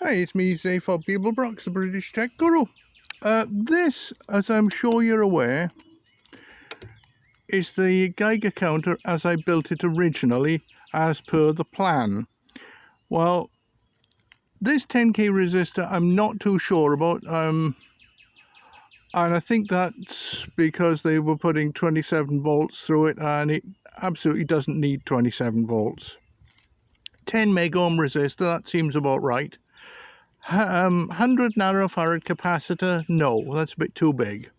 Hi, it's me, Zay for Beeblebrox, the British Tech Guru. This, as I'm sure you're aware, is the Geiger counter as I built it originally, as per the plan. Well, this 10k resistor I'm not too sure about, and I think that's because they were putting 27 volts through it, and it absolutely doesn't need 27 volts. 10 meg ohm resistor, that seems about right. 100 nanofarad capacitor, no, that's a bit too big.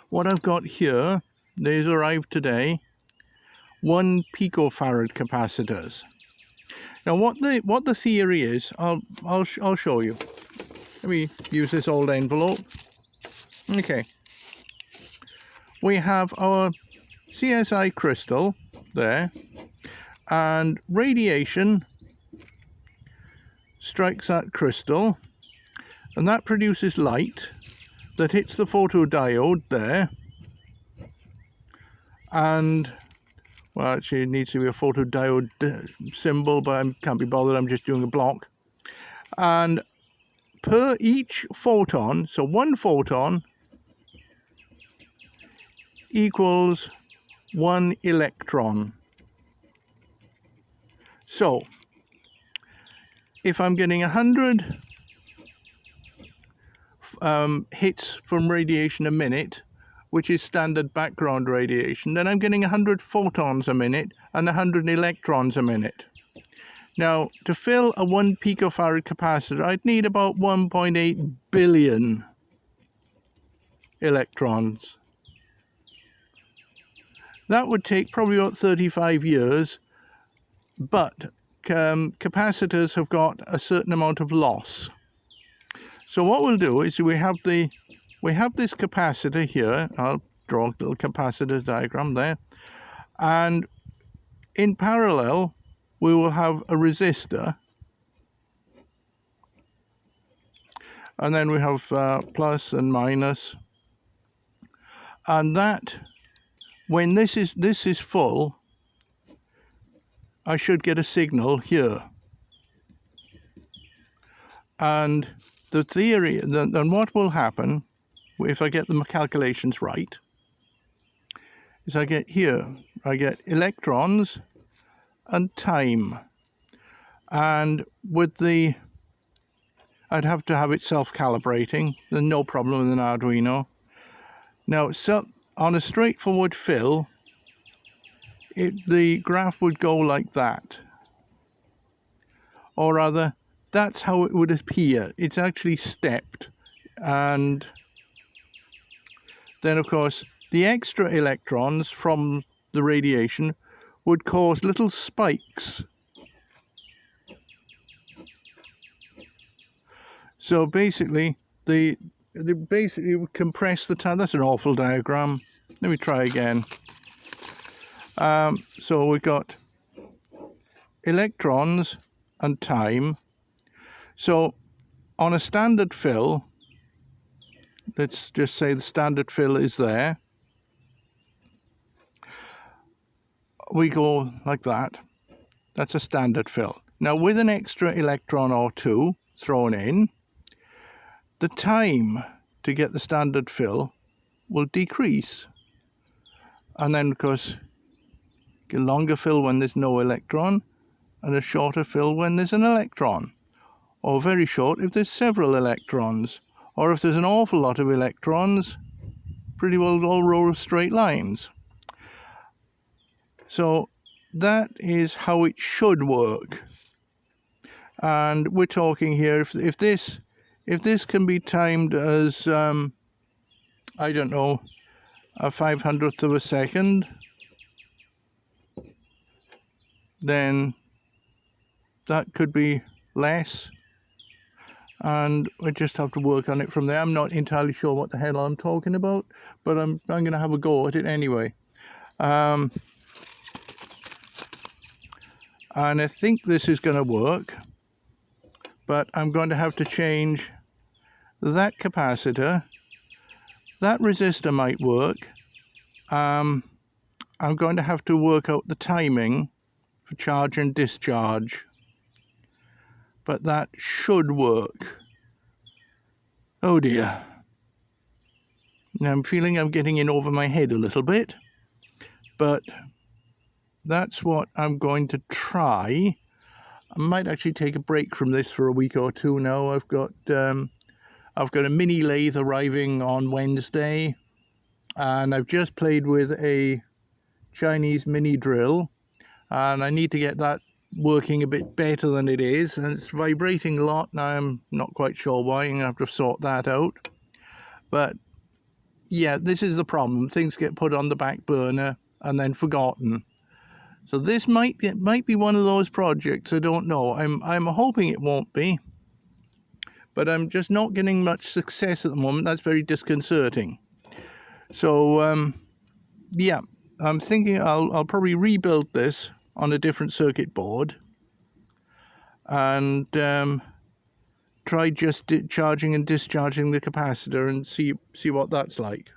What I've got here, these arrived today, 1 picofarad capacitors. Now what the theory is, I'll show you. Let me use this old envelope. Okay, we have our CSI crystal there, and radiation strikes that crystal, and that produces light that hits the photodiode there, and well, actually it needs to be a photodiode symbol, but I can't be bothered, I'm just doing a block. And per each photon, so 1 photon equals 1 electron. So if I'm getting 100 hits from radiation a minute, which is standard background radiation, then I'm getting 100 photons a minute and 100 electrons a minute. Now, to fill a 1 picofarad capacitor, I'd need about 1.8 billion electrons. That would take probably about 35 years, but capacitors have got a certain amount of loss. So what we'll do is we have this capacitor here. I'll draw a little capacitor diagram there, and in parallel we will have a resistor, and then we have plus and minus, and that when this is full, I should get a signal here. And the theory, then what will happen if I get the calculations right, is I get electrons and time, and with the, I'd have to have it self-calibrating. There's no problem with an Arduino. Now, so on a straightforward fill, the graph would go like that, or rather, that's how it would appear. It's actually stepped, and then of course the extra electrons from the radiation would cause little spikes. So basically they basically would compress the time. That's an awful diagram. Let me try again. So we've got electrons and time. So on a standard fill, let's just say the standard fill is there. We go like that. That's a standard fill. Now with an extra electron or two thrown in, the time to get the standard fill will decrease. And then of course, a longer fill when there's no electron, and a shorter fill when there's an electron. Or very short if there's several electrons. Or if there's an awful lot of electrons, pretty well all row of straight lines. So that is how it should work. And we're talking here, if this can be timed as, I don't know, a 500th of a second, then that could be less. And we just have to work on it from there. I'm not entirely sure what the hell I'm talking about, but I'm going to have a go at it anyway. And I think this is going to work, but I'm going to have to change that capacitor. That resistor might work. I'm going to have to work out the timing for charge and discharge. but that should work. Oh dear. Now I'm feeling I'm getting in over my head a little bit, but that's what I'm going to try. I might actually take a break from this for a week or two now. I've got a mini lathe arriving on Wednesday, and I've just played with a Chinese mini drill, and I need to get that working a bit better than it is, and it's vibrating a lot now. I'm not quite sure why. I'm gonna have to sort that out. But yeah, this is the problem. Things get put on the back burner and then forgotten. So this might be one of those projects. I don't know. I'm hoping it won't be, but I'm just not getting much success at the moment. That's very disconcerting. So yeah, I'm thinking I'll probably rebuild this on a different circuit board and try just charging and discharging the capacitor and see what that's like.